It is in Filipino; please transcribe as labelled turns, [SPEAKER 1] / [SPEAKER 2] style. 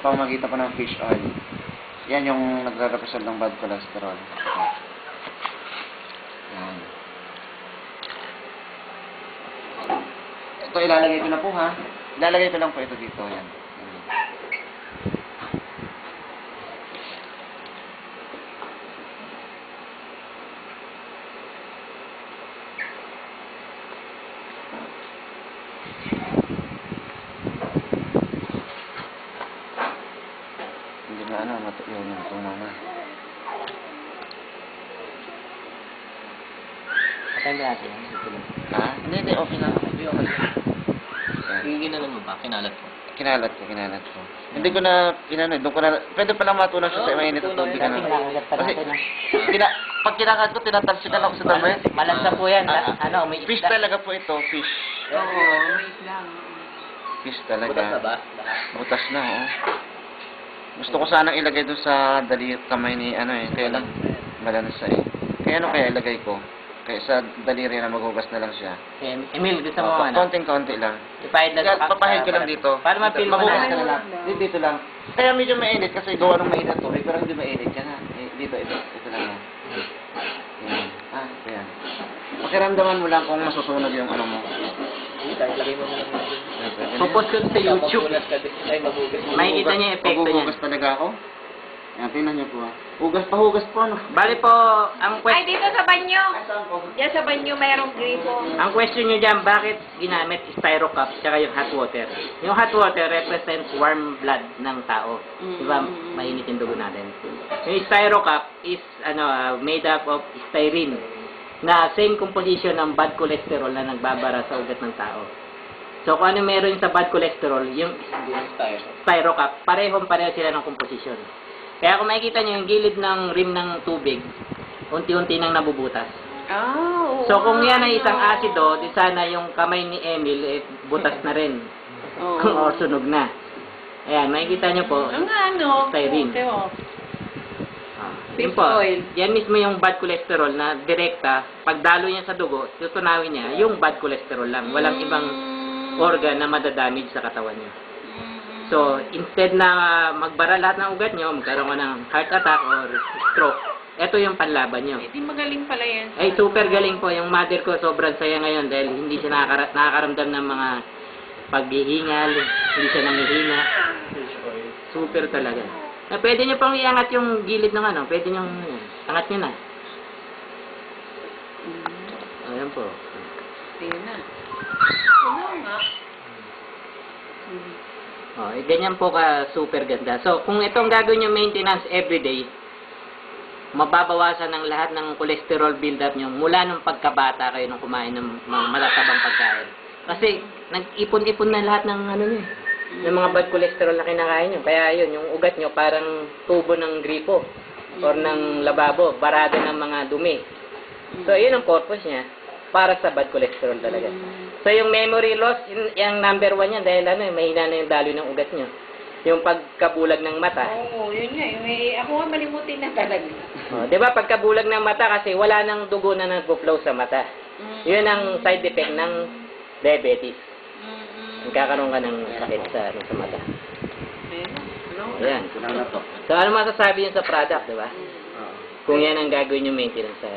[SPEAKER 1] pamamagitan po ng fish oil. Yan yung nagre-represent ng bad cholesterol. Yan. Ito ilalagay ko na po ha. Ilalagay ko lang po ito dito. Yan. Hindi na ano, matuyo na ito muna.
[SPEAKER 2] Patay ba natin?
[SPEAKER 1] Ha? Hindi, okay na.
[SPEAKER 2] Yung ginalan mo ba? Kinalat ko?
[SPEAKER 1] Kinalat ko. Hindi ko na, doon ko na, pwede palang matulog siya sa mainit at tubig.
[SPEAKER 2] Kasi kinakagat pa natin.
[SPEAKER 1] Pag kinakagat ko, tinatalsikan ako sa dami.
[SPEAKER 2] Malasa po yan. Ano, may
[SPEAKER 1] Fish talaga po ito, fish.
[SPEAKER 3] Oo, wait lang.
[SPEAKER 1] Fish talaga.
[SPEAKER 2] Butas na ba?
[SPEAKER 1] Butas na, oh. Gusto ko sanang ilagay doon sa kamay ni, kaya lang, malansa eh. Kaya kaya ilagay ko? Kaya sa daliri na maghugas na lang siya.
[SPEAKER 2] Emil, gusto mo
[SPEAKER 1] Konting-konti lang.
[SPEAKER 2] Ipahid lang.
[SPEAKER 1] Papahid ko lang dito.
[SPEAKER 2] Para ma-feel mo
[SPEAKER 1] Maghugas ka na
[SPEAKER 2] na.
[SPEAKER 1] lang. Dito lang. Kaya medyo mainit kasi gawa ng mainit tubig, pero hindi mainit. Yan ha. Dito lang yan. Yan. Ayan. Pakiramdaman mo lang kung masusunog yung ano mo.
[SPEAKER 2] Lagay mo muna. Popost ko sa YouTube. Makikita niyo yung epekto niya.
[SPEAKER 1] Paghuhugas talaga ako. Yan, tingnan niyo po ha. Hugas po ano.
[SPEAKER 2] Bali po, ang
[SPEAKER 3] Ay, dito sa banyo.
[SPEAKER 1] Saan po?
[SPEAKER 3] Diyan sa banyo mayroong gripo.
[SPEAKER 2] question niyo diyan, bakit ginamit styro cup tsaka yung hot water? Yung hot water represents warm blood ng tao. Di ba? Mainit yung dugo natin. Yung styro cup is made up of styrene na same composition ng bad cholesterol na nagbabara sa ugat ng tao. So kung ano meron sa bad cholesterol, yung styro cup, pareho sila ng composition. Kaya kung makikita nyo yung gilid ng rim ng tubig, unti-unti nang nabubutas.
[SPEAKER 3] Oh,
[SPEAKER 2] So kung yan ay isang asido, di sana yung kamay ni Emil, butas na rin. O sunog na. Ayan, makikita nyo po,
[SPEAKER 3] Ang
[SPEAKER 2] styrene.
[SPEAKER 3] Okay, oh.
[SPEAKER 2] Yun po, yan mismo yung bad cholesterol na direkta, pagdalo niya sa dugo, tutunawin niya, yung bad cholesterol lang. Walang ibang organ na madadamage sa katawan niya. So, instead na magbara lahat ng ugat nyo, magkaroon ka ng heart attack or stroke, ito yung panlaban nyo.
[SPEAKER 3] Di magaling pala yan.
[SPEAKER 2] Ay, super galing po. Yung mother ko, sobrang saya ngayon dahil hindi siya nakakaramdam ng mga paghihingal, hindi siya nangihinga. Super talaga. Pwede nyo pang iangat yung gilid ng pwede nyo, angat nyo na. Ayan po.
[SPEAKER 3] Tingnan na. Ano nga?
[SPEAKER 2] Ganyan po ka super ganda. So, kung itong gagawin yung maintenance everyday, mababawasan ng lahat ng cholesterol build-up nyo mula nung pagkabata kayo nung kumain ng mga malatabang pagkain. Kasi, nag-ipon-ipon na lahat ng ng mga bad cholesterol na kinakain nyo. Kaya yun, yung ugat nyo parang tubo ng gripo or ng lababo, barado ng mga dumi. So, yun ang purpose niya para sa bad cholesterol talaga. So, yung memory loss, yung number 1 yan dahil mahina na yung daloy ng ugat nyo. Yung pagkabulag ng mata.
[SPEAKER 3] Oo, yun nga. Ako nga malimutin na talaga.
[SPEAKER 2] Di ba, pagkabulag ng mata kasi wala nang dugo na nag-flow sa mata. Yun ang side effect ng diabetes. Magkakaroon ka ng sakit sa mata. Ayan. So, ano masasabi yun sa product, di ba? Kung yan ang gagawin yung maintenance sa